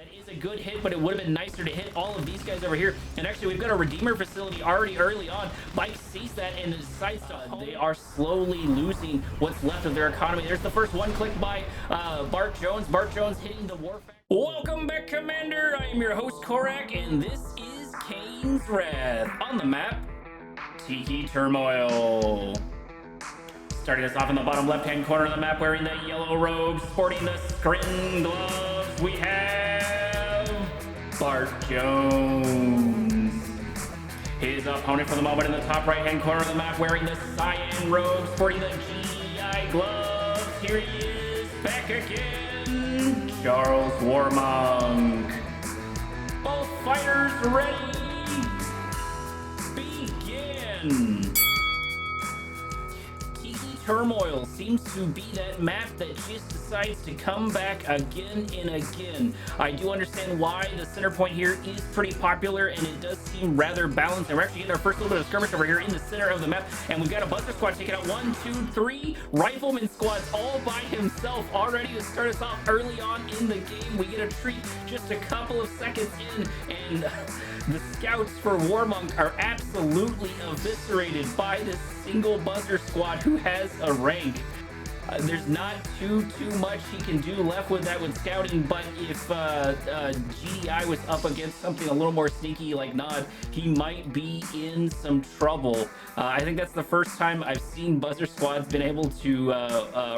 That is a good hit, but it would have been nicer to hit all of these guys over here. And actually, we've got a Redeemer facility already early on. Bike sees that and decides to they are slowly losing what's left of their economy. There's the first one click by BartJones. BartJones hitting the war factor. Welcome back, Commander. I am your host, Korak, and this is Kane's Wrath. On the map, Tiki Turmoil. Starting us off in the bottom left-hand corner of the map, wearing the yellow robes, sporting the screen gloves, we have BartJones. His opponent for the moment in the top right-hand corner of the map, wearing the cyan robes, sporting the GI gloves. Here he is, back again, CharlesWarmonk. Both fighters ready. Begin. Turmoil seems to be that map that just decides to come back again and again. I do understand why the center point here is pretty popular, and it does seem rather balanced. And we're actually getting our first little bit of skirmish over here in the center of the map, and we've got a Buzzer Squad taking out 1, 2, 3 Rifleman squads all by himself, already to start us off early on in the game. We get a treat just a couple of seconds in, and the scouts for Warmonk are absolutely eviscerated by this single Buzzer Squad who has a rank. There's not too much he can do left with that with scouting, but if GDI was up against something a little more sneaky like Nod, he might be in some trouble. I think that's the first time I've seen Buzzer Squads been able to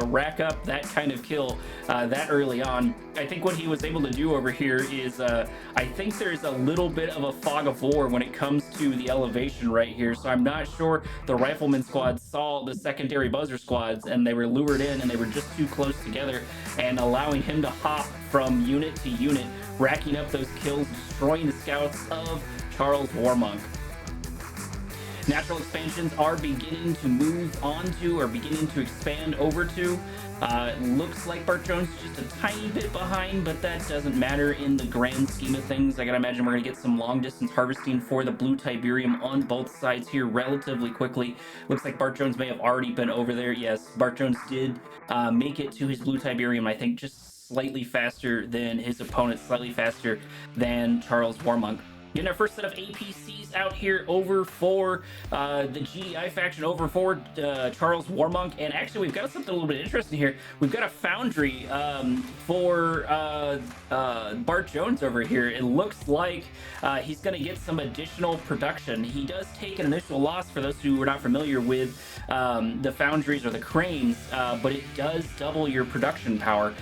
rack up that kind of kill that early on. I think what he was able to do over here is I think there's a little bit of a fog of war when it comes to the elevation right here, so I'm not sure the Rifleman squad saw the secondary Buzzer Squads and they were lured in and they were just too close together, and allowing him to hop from unit to unit, racking up those kills, destroying the scouts of CharlesWarmonk. Natural expansions are beginning to move onto, or beginning to expand over to. Looks like BartJones is just a tiny bit behind, but that doesn't matter in the grand scheme of things. I gotta imagine we're gonna get some long distance harvesting for the blue Tiberium on both sides here relatively quickly. Looks like BartJones may have already been over there. Yes, BartJones did make it to his blue Tiberium, I think just slightly faster than his opponent, slightly faster than CharlesWarmonk. Getting our first set of APCs out here over for the GDI faction, over for CharlesWarmonk. And actually, we've got something a little bit interesting here. We've got a foundry for BartJones over here. It looks like he's going to get some additional production. He does take an initial loss for those who are not familiar with the foundries or the cranes, but it does double your production power.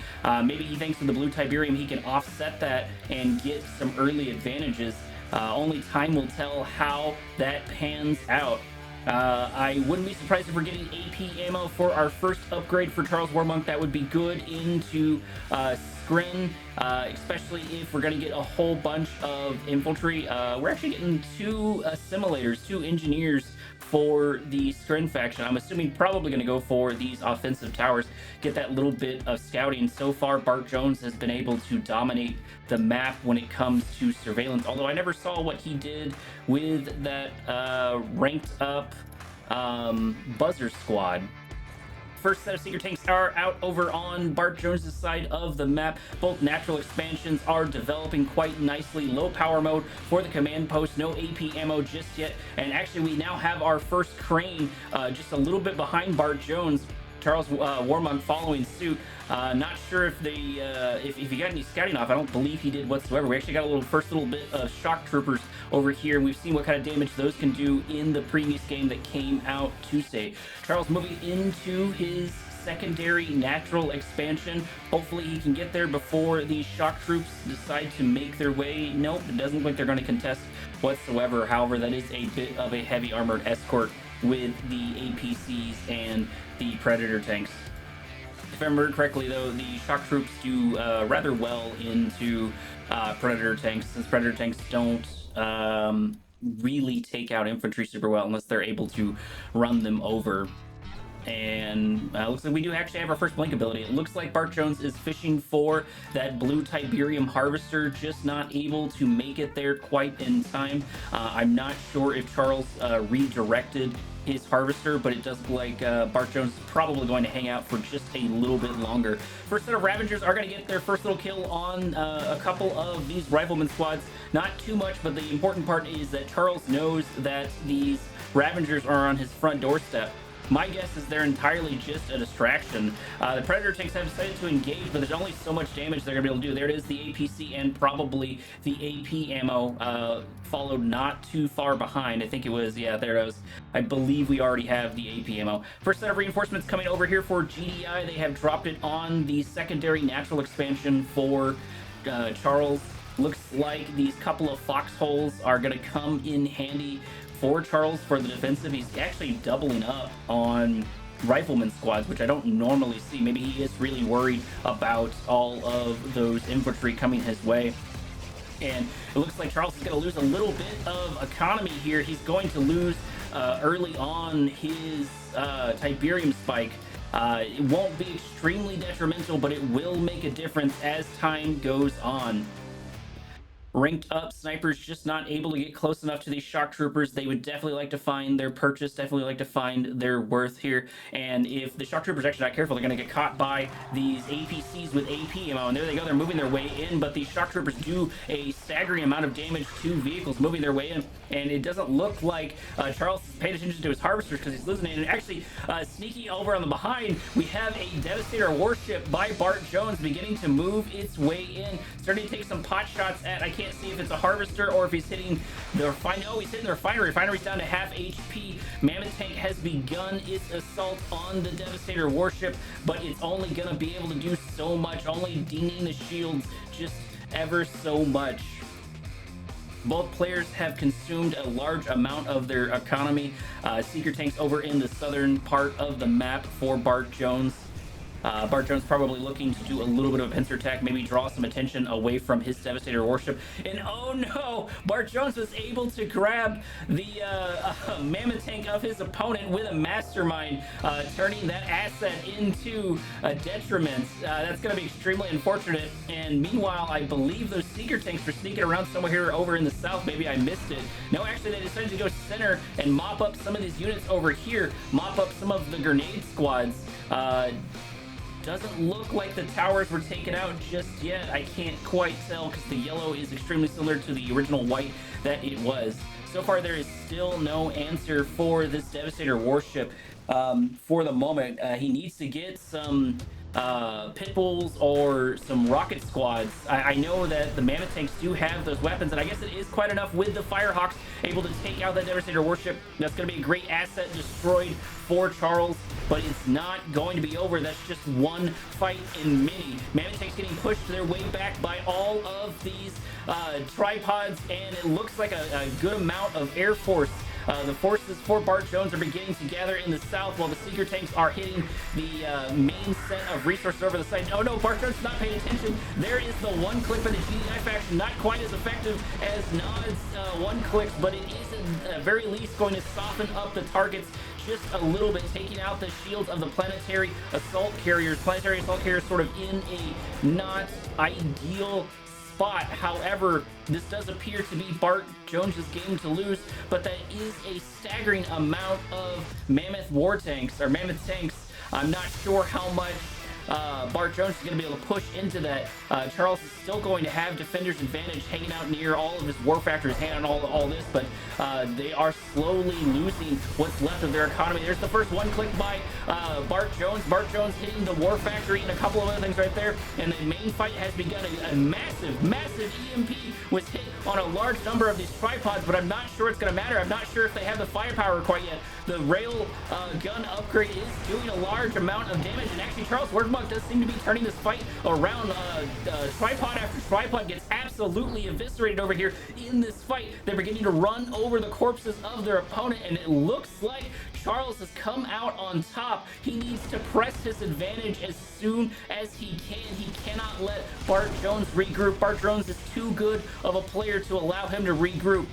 Maybe he thinks with the blue Tiberium he can offset that and get some early advantages. Only time will tell how that pans out. I wouldn't be surprised if we're getting AP ammo for our first upgrade for CharlesWarmonk. That would be good into Skrin, especially if we're going to get a whole bunch of infantry. We're actually getting 2 assimilators, 2 engineers for the Skrin faction. I'm assuming probably going to go for these offensive towers, get that little bit of scouting. So far, BartJones has been able to dominate the map when it comes to surveillance, although I never saw what he did with that ranked up Buzzer Squad. First set of Seeker tanks are out over on BartJones' side of the map. Both natural expansions are developing quite nicely. Low power mode for the command post. No AP ammo just yet. And actually, we now have our first crane just a little bit behind BartJones. CharlesWarmonk following suit. Not sure if they if he got any scouting off. I don't believe he did whatsoever. We actually got a first little bit of shock troopers over here, and we've seen what kind of damage those can do in the previous game that came out Tuesday. Charles moving into his secondary natural expansion. Hopefully he can get there before these shock troops decide to make their way. Nope, it doesn't look like they're going to contest whatsoever. However, that is a bit of a heavy armored escort with the APCs and the Predator tanks. If I remember correctly, though, the shock troops do rather well into Predator tanks, since Predator tanks don't really take out infantry super well unless they're able to run them over. And looks like we do actually have our first blink ability. It looks like BartJones is fishing for that blue Tiberium harvester, just not able to make it there quite in time. I'm not sure if Charles redirected his harvester, but it does look like BartJones is probably going to hang out for just a little bit longer. First set of Ravagers are going to get their first little kill on a couple of these rifleman squads. Not too much, but the important part is that Charles knows that these Ravagers are on his front doorstep. My guess is they're entirely just a distraction. The Predator tanks have decided to engage, but there's only so much damage they're going to be able to do. There it is, the APC and probably the AP ammo followed not too far behind. I think it was, yeah, there it was. I believe we already have the AP ammo. First set of reinforcements coming over here for GDI. They have dropped it on the secondary natural expansion for Charles. Looks like these couple of foxholes are going to come in handy for Charles for the defensive. He's actually doubling up on rifleman squads, which I don't normally see. Maybe he is really worried about all of those infantry coming his way. And it looks like Charles is going to lose a little bit of economy here. He's going to lose early on his Tiberium spike. It won't be extremely detrimental, but it will make a difference as time goes on. Ranked up snipers just not able to get close enough to these shock troopers. They would definitely like to find their purchase, definitely like to find their worth here. And if the shock troopers are actually not careful, they're going to get caught by these APCs with AP ammo. And there they go, they're moving their way in, but these shock troopers do a staggering amount of damage to vehicles moving their way in. And it doesn't look like Charles has paid attention to his harvesters because he's listening. And actually, sneaking over on the behind, we have a Devastator warship by BartJones beginning to move its way in, starting to take some pot shots at, I can't see if it's a harvester or if he's hitting the refinery. Oh, he's hitting the refinery. Refinery's down to half HP. Mammoth tank has begun its assault on the Devastator warship, but it's only gonna be able to do so much, only dinging the shields just ever so much. Both players have consumed a large amount of their economy. Seeker tanks over in the southern part of the map for BartJones. BartJones probably looking to do a little bit of a pincer attack, maybe draw some attention away from his Devastator warship. And oh no, BartJones was able to grab the mammoth tank of his opponent with a mastermind, turning that asset into a detriment. That's going to be extremely unfortunate. And meanwhile, I believe those Seeker tanks are sneaking around somewhere here over in the south. Maybe I missed it. No, actually, they decided to go center and mop up some of these units over here, mop up some of the grenade squads. Doesn't look like the towers were taken out just yet. I can't quite tell because the yellow is extremely similar to the original white that it was. So far, there is still no answer for this Devastator warship for the moment. He needs to get some pit bulls or some rocket squads. I know that the mammoth tanks do have those weapons, and I guess it is quite enough with the Firehawks able to take out that Devastator warship. That's going to be a great asset destroyed for Charles, but it's not going to be over. That's just one fight in many. Mammoth tanks getting pushed their way back by all of these tripods, and it looks like a good amount of Air Force. The forces for BartJones are beginning to gather in the south while the Seeker tanks are hitting the main set of resources over the side. Oh no, BartJones is not paying attention. There is the one click by the GDI faction, not quite as effective as Nod's one clicks, but it is at the very least going to soften up the targets just a little bit, taking out the shields of the planetary assault carriers. Planetary assault carriers sort of in a not ideal spot. However, this does appear to be BartJones' game to lose, but that is a staggering amount of mammoth war tanks, or mammoth tanks. I'm not sure how much BartJones is going to be able to push into that. Charles is still going to have defender's advantage, hanging out near all of his war factories, hanging on all this, but they are slowly losing what's left of their economy. There's the first one click by BartJones. BartJones hitting the war factory and a couple of other things right there, and the main fight has begun. A massive EMP was hit on a large number of these tripods, but I'm not sure it's going to matter. I'm not sure if they have the firepower quite yet. The rail gun upgrade is doing a large amount of damage, and actually CharlesWarmonk does seem to be turning this fight around. Tripod after tripod gets absolutely eviscerated over here in this fight. They're beginning to run over the corpses of their opponent, and it looks like Charles has come out on top. He needs to press his advantage as soon as he can. He cannot let BartJones regroup. BartJones is too good of a player to allow him to regroup.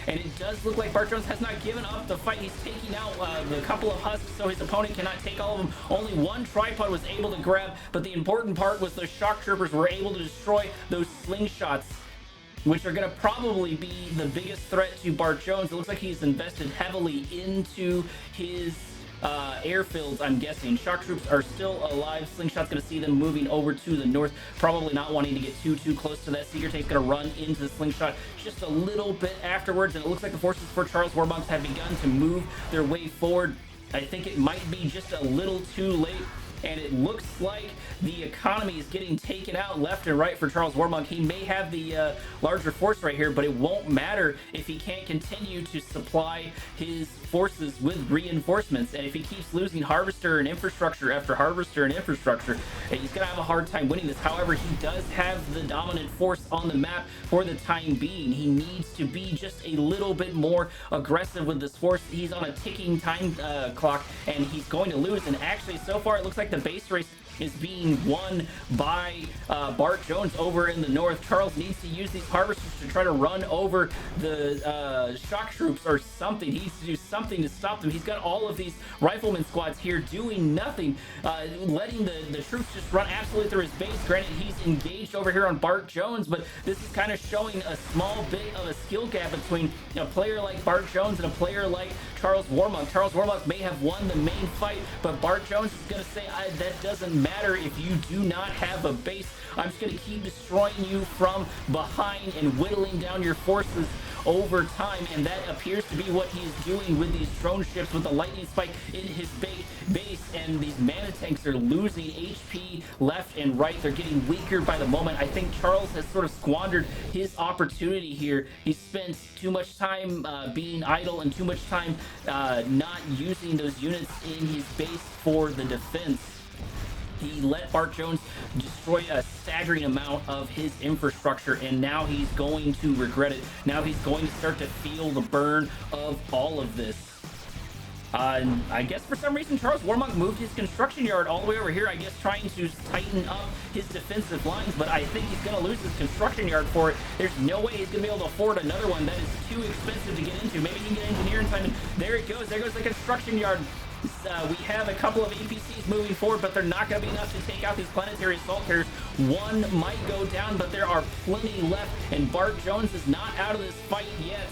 and it does look like BartJones has not given up the fight. He's taking out the couple of husks, so his opponent cannot take all of them. Only one tripod was able to grab, but the important part was the shock troopers were able to destroy those slingshots, which are going to probably be the biggest threat to BartJones. It looks like he's invested heavily into his airfields, I'm guessing. Shock troops are still alive. Slingshot's going to see them moving over to the north, probably not wanting to get too close to that. Seeker Tank's going to run into the Slingshot just a little bit afterwards, and it looks like the forces for CharlesWarmonk have begun to move their way forward. I think it might be just a little too late, and it looks like the economy is getting taken out left and right for CharlesWarmonk. He may have the larger force right here, but it won't matter if he can't continue to supply his forces with reinforcements. And if he keeps losing harvester and infrastructure after harvester and infrastructure, he's going to have a hard time winning this. However, he does have the dominant force on the map for the time being. He needs to be just a little bit more aggressive with this force. He's on a ticking time clock, and he's going to lose. And actually, so far, it looks like the base race is being won by BartJones over in the north. Charles needs to use these harvesters to try to run over the shock troops or something. He needs to do something to stop them. He's got all of these rifleman squads here doing nothing, letting the troops just run absolutely through his base. Granted, he's engaged over here on BartJones, but this is kind of showing a small bit of a skill gap between a player like BartJones and a player like CharlesWarmonk. CharlesWarmonk may have won the main fight, but BartJones is going to say, that doesn't matter if you do not have a base. I'm just going to keep destroying you from behind and whittling down your forces over time, and that appears to be what he's doing with these drone ships, with the lightning spike in his base, and these mana tanks are losing HP left and right. They're getting weaker by the moment. I think Charles has sort of squandered his opportunity here. He spent too much time being idle and too much time not using those units in his base for the defense. He let BartJones destroy a staggering amount of his infrastructure, and now he's going to regret it. Now he's going to start to feel the burn of all of this. I guess for some reason CharlesWarmonk moved his construction yard all the way over here, I guess trying to tighten up his defensive lines, but I think he's going to lose his construction yard for it. There's no way he's going to be able to afford another one. That is too expensive to get into. Maybe he can get engineering time, and there it goes. There goes the construction yard. We have a couple of APCs moving forward, but they're not going to be enough to take out these planetary assault carriers. One might go down, but there are plenty left, and BartJones is not out of this fight yet.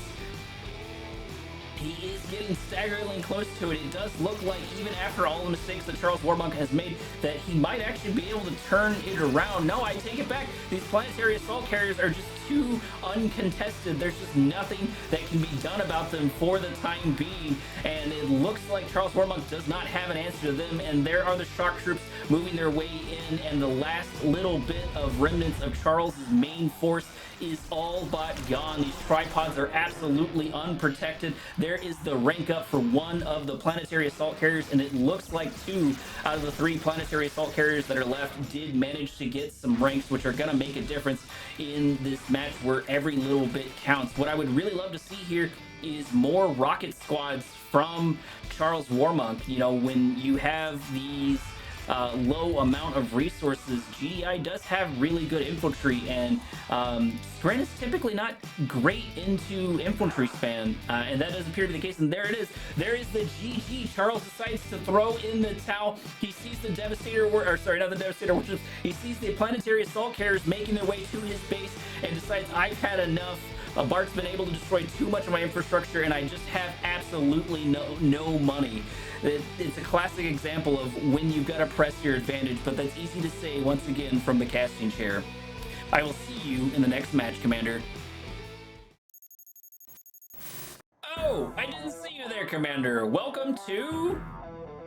He is getting staggeringly close to it. It does look like, even after all the mistakes that CharlesWarmonk has made, that he might actually be able to turn it around. No, I take it back. These planetary assault carriers are just too uncontested. There's just nothing that can be done about them for the time being, and it looks like CharlesWarmonk does not have an answer to them, and there are the shock troops moving their way in, and the last little bit of remnants of Charles' main force is all but gone. These tripods are absolutely unprotected. There is the rank up for one of the planetary assault carriers, and it looks like 2 out of the 3 planetary assault carriers that are left did manage to get some ranks, which are going to make a difference in this match where every little bit counts. What I would really love to see here is more rocket squads from CharlesWarmonk. You know, when you have these low amount of resources, GDI does have really good infantry, and Sprint is typically not great into infantry span, and that does appear to be the case. And there it is. There is the GG. Charles decides to throw in the towel. He sees the Devastator, or sorry, not the Devastator warships. He sees the planetary assault carriers making their way to his base and decides, I've had enough. Bart's been able to destroy too much of my infrastructure, and I just have absolutely no money. It's a classic example of when you've got to press your advantage, but that's easy to say once again from the casting chair. I will see you in the next match, Commander. Oh, I didn't see you there, Commander. Welcome to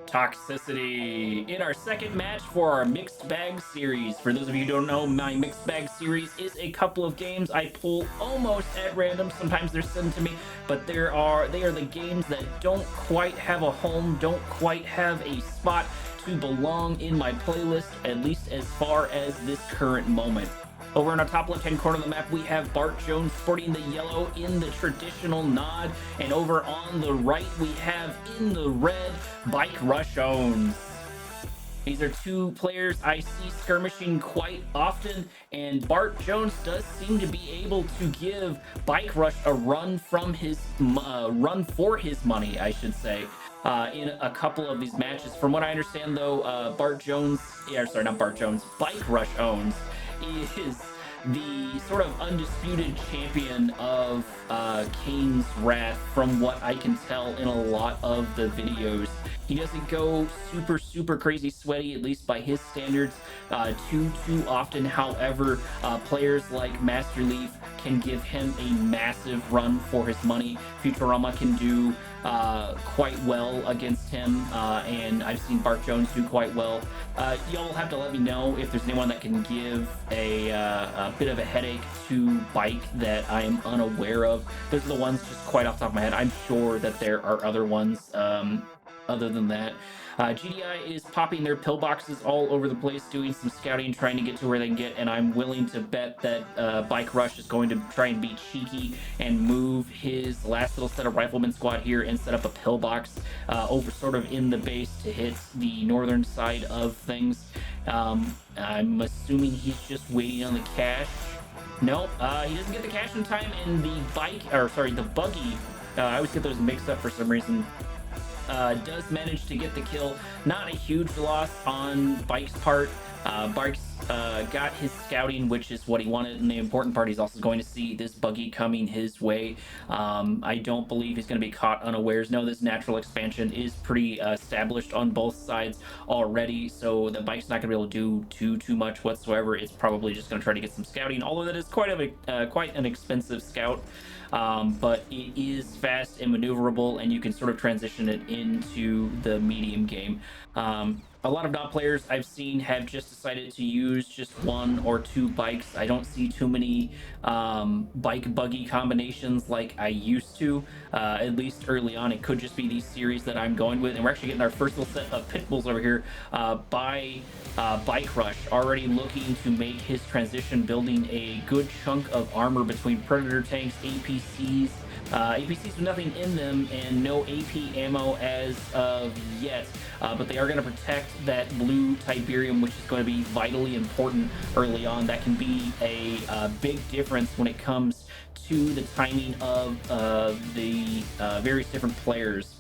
Toxicity, in our second match for our mixed bag series. For those of you who don't know, my mixed bag series is a couple of games I pull almost at random. Sometimes they're sent to me, but they are the games that don't quite have a home, don't quite have a spot to belong in my playlist, at least as far as this current moment. Over in our top left-hand corner of the map, we have BartJones sporting the yellow in the traditional nod, and over on the right, we have in the red, BikeRushOwnz. These are two players I see skirmishing quite often, and BartJones does seem to be able to give Bike Rush a run from his run for his money, I should say, in a couple of these matches. From what I understand, though, BartJones, yeah, sorry, not BartJones, BikeRushOwnz is the sort of undisputed champion of Kane's Wrath, from what I can tell in a lot of the videos. He doesn't go super crazy sweaty, at least by his standards, too often. However, players like Master Leaf can give him a massive run for his money. Futurama can do quite well against him, and I've seen BartJones do quite well. Y'all have to let me know if there's anyone that can give a bit of a headache to Bike that I am unaware of. Those are the ones just quite off the top of my head. I'm sure that there are other ones other than that. GDI is popping their pillboxes all over the place, doing some scouting, trying to get to where they can get, and I'm willing to bet that Bike Rush is going to try and be cheeky and move his last little set of rifleman squad here and set up a pillbox over sort of in the base to hit the northern side of things. I'm assuming he's just waiting on the cash. Nope, he doesn't get the cash in time, and the buggy, I always get those mixed up for some reason, does manage to get the kill. Not a huge loss on Bike's part. Bike's got his scouting, which is what he wanted, and the important part, he's also going to see this buggy coming his way. I don't believe he's going to be caught unawares. No, this natural expansion is pretty established on both sides already, so the Bike's not going to be able to do too much whatsoever. It's probably just going to try to get some scouting, although that is quite an expensive scout. But it is fast and maneuverable, and you can sort of transition it into the medium game. A lot of dot players I've seen have just decided to use just one or two bikes. I don't see too many bike buggy combinations like I used to, at least early on. It could just be these series that I'm going with, and we're actually getting our first little set of pit bulls over here by Bike Rush, already looking to make his transition, building a good chunk of armor between Predator tanks, APCs, APCs with nothing in them, and no AP ammo as of yet, but they are going to protect that blue Tiberium, which is going to be vitally important early on. That can be a big difference when it comes to the timing of the various different players.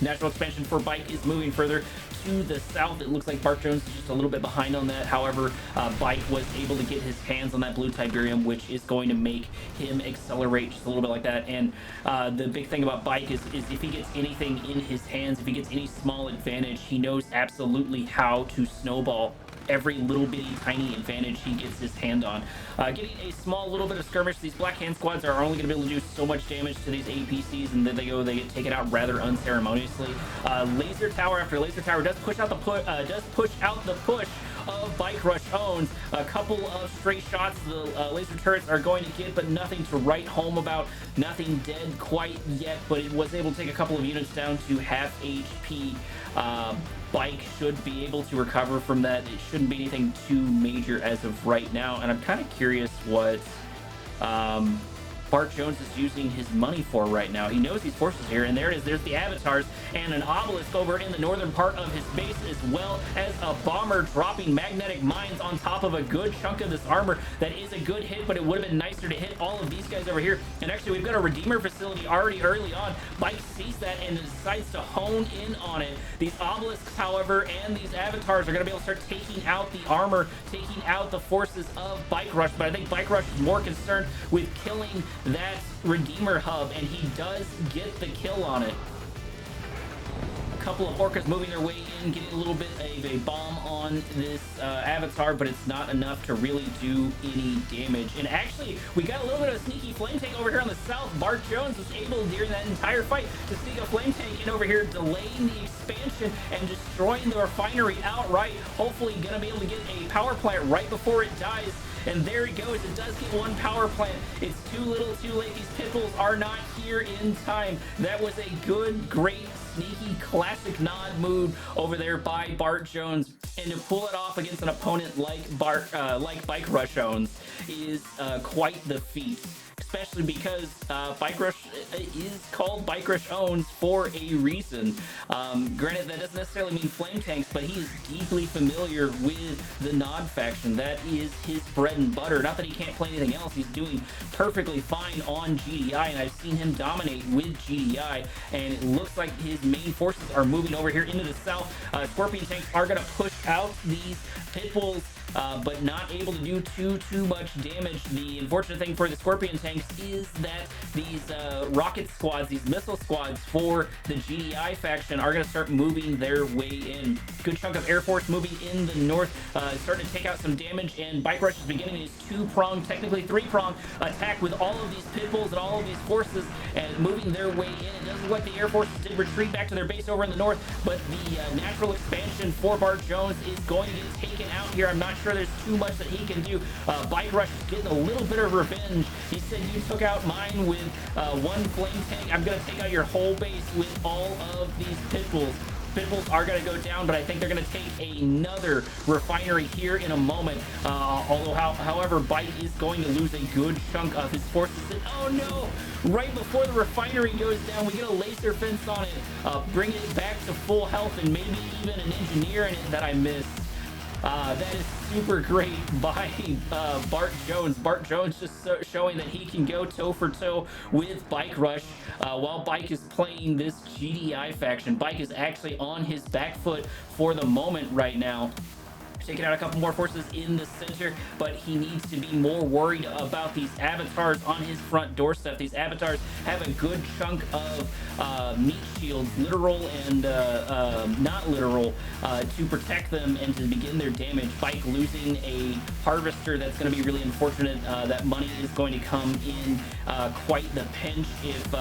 Natural expansion for Bike is moving further to the south. It looks like BartJones is just a little bit behind on that. However, Bike was able to get his hands on that blue Tiberium, which is going to make him accelerate just a little bit like that. And the big thing about Bike is if he gets anything in his hands, if he gets any small advantage, he knows absolutely how to snowball every little bitty tiny advantage he gets his hand on. Getting a small little bit of skirmish, these black hand squads are only going to be able to do so much damage to these APCs, and then they get taken out rather unceremoniously. Laser tower after laser tower does push out the push of BikeRushOwnz. A couple of stray shots the laser turrets are going to get, but nothing to write home about. Nothing dead quite yet, but it was able to take a couple of units down to half HP. Bike should be able to recover from that. It shouldn't be anything too major as of right now, and I'm kind of curious what BartJones is using his money for right now. He knows these forces here, and there it is. There's the avatars and an obelisk over in the northern part of his base, as well as a bomber dropping magnetic mines on top of a good chunk of this armor. That is a good hit, but it would have been nicer to hit all of these guys over here. And actually, we've got a Redeemer facility already early on. Bike sees that and decides to hone in on it. These obelisks, however, and these avatars are going to be able to start taking out the armor, taking out the forces of Bike Rush, but I think Bike Rush is more concerned with killing that Redeemer hub, and he does get the kill on it. A couple of orcas moving their way in, getting a little bit of a bomb on this avatar, but it's not enough to really do any damage. And actually, we got a little bit of a sneaky flame tank over here on the south. BartJones was able during that entire fight to sneak a flame tank in over here, delaying the expansion and destroying the refinery outright. Hopefully gonna be able to get a power plant right before it dies. And there it goes. It does get one power plant. It's too little too late. These pit bulls are not here in time. That was a good, great, sneaky, classic nod move over there by BartJones. And to pull it off against an opponent like BikeRushOwnz is quite the feat. especially because Bike Rush is called BikeRushOwnz for a reason. Granted, that doesn't necessarily mean flame tanks, but he is deeply familiar with the Nod faction. That is his bread and butter. Not that he can't play anything else. He's doing perfectly fine on GDI, and I've seen him dominate with GDI, and it looks like his main forces are moving over here into the south. Scorpion tanks are going to push out these pit bulls, but not able to do too much damage. The unfortunate thing for the Scorpion tanks is that these rocket squads, these missile squads for the GDI faction are going to start moving their way in. Good chunk of Air Force moving in the north, starting to take out some damage, and Bike Rush is beginning his two-pronged, technically three-pronged attack with all of these pit bulls and all of these forces and moving their way in. It doesn't look like the Air Forces did retreat back to their base over in the north, but the natural expansion for BartJones is going to get taken out here. I'm not sure there's too much that he can do. Bike Rush is getting a little bit of revenge. He said, you took out mine with one flame tank. I'm going to take out your whole base with all of these pit bulls. Pit bulls are going to go down, but I think they're going to take another refinery here in a moment. However, Bike is going to lose a good chunk of his forces. And, oh no! Right before the refinery goes down, we get a laser fence on it, bring it back to full health, and maybe even an engineer in it that I missed. That is super great by BartJones. BartJones just showing that he can go toe for toe with Bike Rush while Bike is playing this GDI faction. Bike is actually on his back foot for the moment right now. Taking out a couple more forces in the center, but he needs to be more worried about these avatars on his front doorstep. These avatars have a good chunk of meat shields, literal and not literal, to protect them and to begin their damage. Bike losing a harvester, that's going to be really unfortunate. That money is going to come in quite the pinch if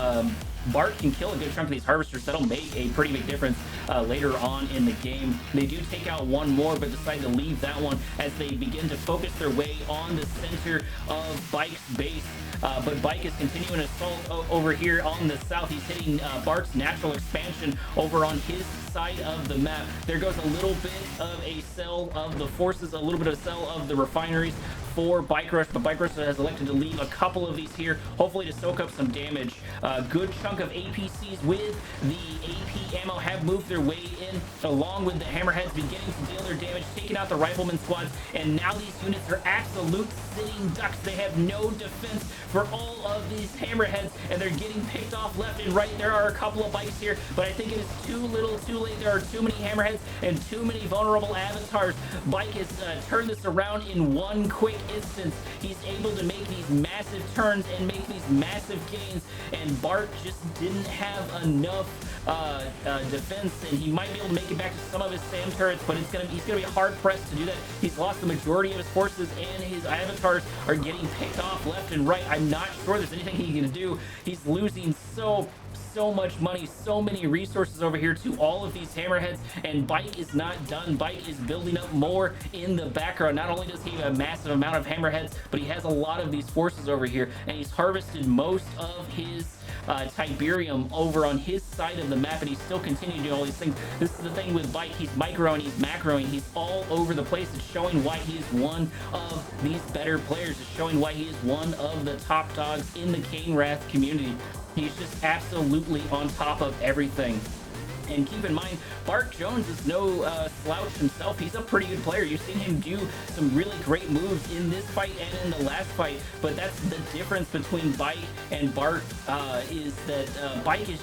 Bart can kill a good chunk of these harvesters. That'll make a pretty big difference later on in the game. They do take out one more, but decide to leave that one as they begin to focus their way on the center of Bike's base. But Bike is continuing assault over here on the south. He's hitting Bart's natural expansion over on his side of the map. There goes a little bit of a cell of the forces, a little bit of a cell of the refineries for Bike Rush, but Bike Rush has elected to leave a couple of these here, hopefully to soak up some damage. Good chunk of APCs with the AP ammo have moved their way in, along with the hammerheads beginning to deal their damage, taking out the rifleman squads, and now these units are absolute sitting ducks. They have no defense for all of these hammerheads, and they're getting picked off left and right. There are a couple of bikes here, but I think it is too little too late. There are too many hammerheads and too many vulnerable avatars. Bike has turned this around in one quick instance. He's able to make these massive turns and make these massive gains, and Bart just didn't have enough defense, and he might be able to make it back to some of his SAM turrets, but he's gonna be hard pressed to do that. He's lost the majority of his forces, and his avatars are getting picked off left and right. I'm not sure there's anything he can do. He's losing so much money, so many resources over here to all of these hammerheads, and Bike is not done. Bike is building up more in the background. Not only does he have a massive amount of hammerheads, but he has a lot of these forces over here, and he's harvested most of his Tiberium over on his side of the map, and he's still continuing to do all these things. This is the thing with Bike. He's microing, he's macroing, he's all over the place. It's showing why he is one of these better players. It's showing why he is one of the top dogs in the Kane Wrath community. He's just absolutely on top of everything. And keep in mind, BartJones is no slouch himself. He's a pretty good player. You've seen him do some really great moves in this fight and in the last fight, but that's the difference between Bike and Bart, is that Bike is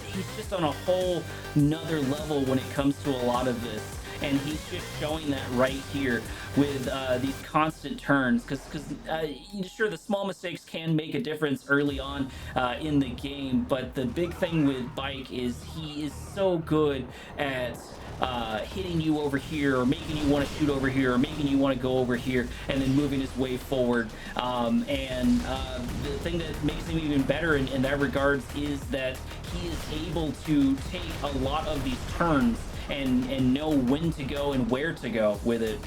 he's just on a whole nother level when it comes to a lot of this. And he's just showing that right here with these constant turns, because sure, the small mistakes can make a difference early on in the game, but the big thing with Bike is he is so good at hitting you over here, or making you want to shoot over here, or making you want to go over here, and then moving his way forward. The thing that makes him even better in that regards is that he is able to take a lot of these turns and know when to go and where to go with it.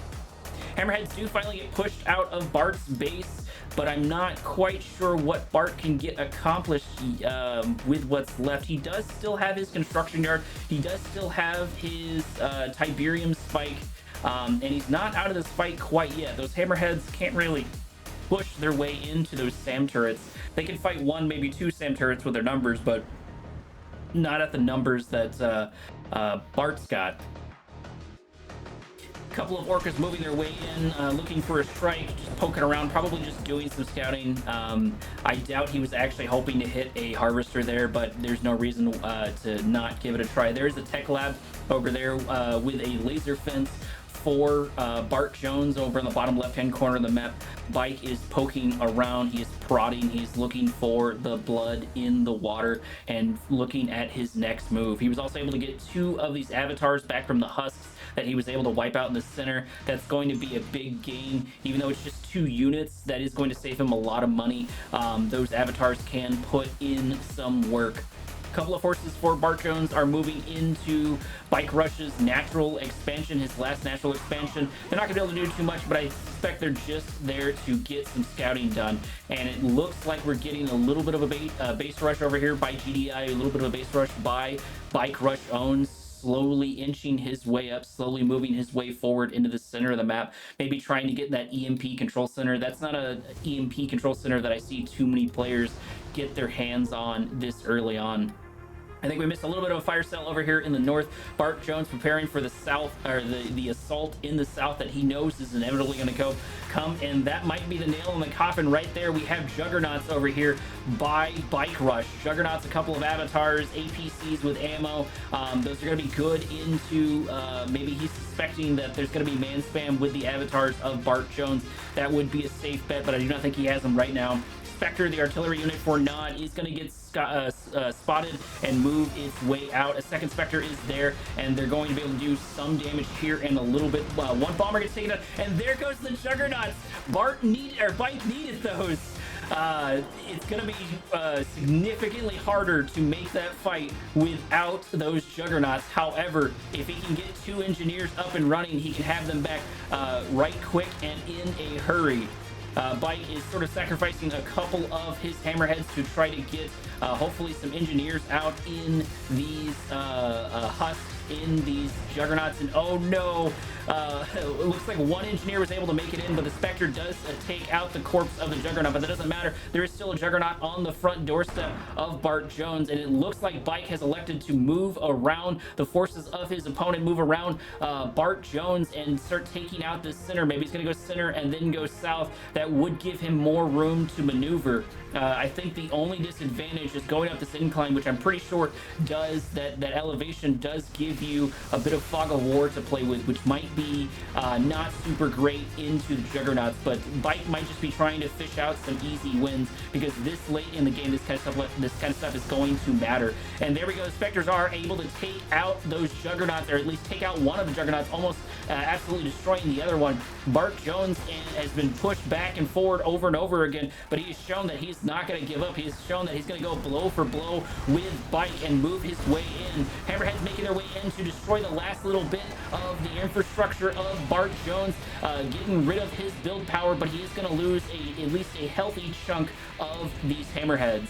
Hammerheads do finally get pushed out of Bart's base, but I'm not quite sure what Bart can get accomplished with what's left. He does still have his construction yard. He does still have his Tiberium spike, and he's not out of this fight quite yet. Those hammerheads can't really push their way into those SAM turrets. They can fight one, maybe two SAM turrets with their numbers, but not at the numbers that Bart's got. Couple of orcas moving their way in, looking for a strike, just poking around, probably just doing some scouting. I doubt he was actually hoping to hit a harvester there, but there's no reason to not give it a try. There's a tech lab over there with a laser fence for BartJones over in the bottom left-hand corner of the map. Bike is poking around, he is prodding, he's looking for the blood in the water and looking at his next move. He was also able to get two of these avatars back from the husks that he was able to wipe out in the center. That's going to be a big gain, even though it's just 2 units. That is going to save him a lot of money. Those avatars can put in some work. Couple of horses for BartJones are moving into Bike Rush's natural expansion, his last natural expansion. They're not going to be able to do too much, but I suspect they're just there to get some scouting done. And it looks like we're getting a little bit of a base rush over here by GDI, a little bit of a base rush by BikeRushOwnz, slowly inching his way up, slowly moving his way forward into the center of the map, maybe trying to get that EMP control center. That's not a EMP control center that I see too many players get their hands on this early on. I think we missed a little bit of a fire cell over here in the north. BartJones preparing for the south, or the assault in the south that he knows is inevitably going to come, and that might be the nail in the coffin right there. We have Juggernauts over here by Bike Rush. Juggernauts, a couple of avatars, APCs with ammo. Those are going to be good into, maybe he's suspecting that there's going to be man spam with the avatars of BartJones. That would be a safe bet, but I do not think he has them right now. Spectre, the artillery unit for Nod, is going to get spotted and move its way out. A second Spectre is there, and they're going to be able to do some damage here and a little bit. One bomber gets taken out, and there goes the Juggernauts. Bike needed those. It's going to be significantly harder to make that fight without those Juggernauts. However, if he can get 2 engineers up and running, he can have them back right quick and in a hurry. Bike is sort of sacrificing a couple of his hammerheads to try to get hopefully some engineers out in these husks, in these Juggernauts. And oh no, it looks like 1 engineer was able to make it in, but the Spectre does take out the corpse of the Juggernaut, but that doesn't matter. There is still a Juggernaut on the front doorstep of BartJones, and it looks like Bike has elected to move around the forces of his opponent, move around BartJones and start taking out this center. Maybe he's going to go center and then go south. That would give him more room to maneuver. I think the only disadvantage is going up this incline, which I'm pretty sure does that elevation does give you a bit of fog of war to play with, which might be not super great into the Juggernauts, but Bike might just be trying to fish out some easy wins, because this late in the game, this kind of stuff is going to matter. And there we go. The Spectres are able to take out those Juggernauts, or at least take out one of the Juggernauts, almost absolutely destroying the other one. BartJones has been pushed back and forward over and over again, but he has shown that he's not going to give up. He has shown that he's going to go blow for blow with Bike and move his way in. Hammerheads making their way in to destroy the last little bit of the infrastructure of BartJones, getting rid of his build power, but he is going to lose at least a healthy chunk of these Hammerheads.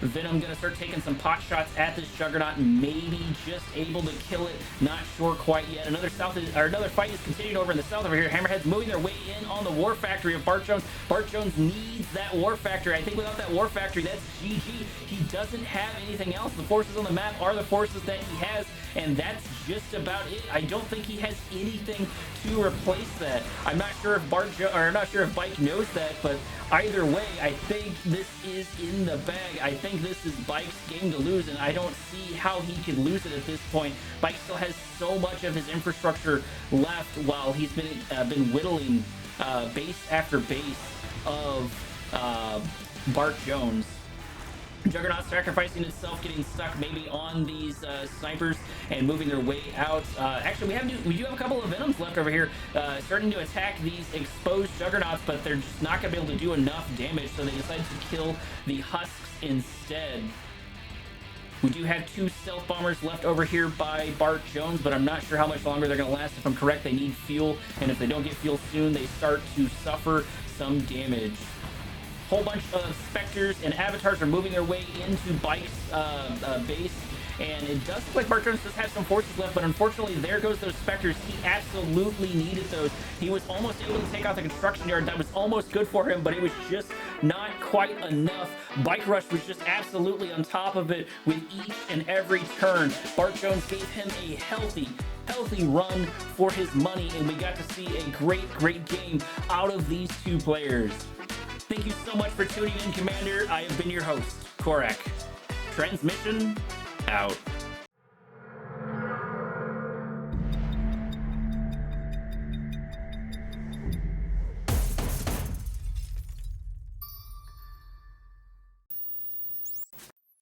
Venom gonna start taking some pot shots at this Juggernaut, maybe just able to kill it, not sure quite yet. Another fight is continuing over in the south over here. Hammerheads moving their way in on the War Factory of BartJones. BartJones needs that War Factory. I think without that War Factory, that's GG. He doesn't have anything else. The forces on the map are the forces that he has, and that's just about it. I don't think he has anything to replace that. I'm not sure if Bike knows that, but either way, I think this is in the bag. I think this is Bike's game to lose, and I don't see how he could lose it at this point. Bike still has so much of his infrastructure left, while he's been whittling base after base of BartJones. Juggernaut sacrificing itself, getting stuck maybe on these snipers and moving their way out. Actually, we do have a couple of Venoms left over here, starting to attack these exposed Juggernauts, but they're just not going to be able to do enough damage, so they decide to kill the husks instead. We do have 2 stealth bombers left over here by BartJones, but I'm not sure how much longer they're going to last. If I'm correct, they need fuel, and if they don't get fuel soon, they start to suffer some damage. Whole bunch of Spectres and Avatars are moving their way into Bike's base, and it does look like BartJones does have some forces left, but unfortunately there goes those Spectres. He absolutely needed those. He was almost able to take out the construction yard. That was almost good for him, but it was just not quite enough. Bike Rush was just absolutely on top of it with each and every turn. BartJones gave him a healthy run for his money, and we got to see a great game out of these two players. Thank you so much for tuning in, Commander. I have been your host, Korak. Transmission out.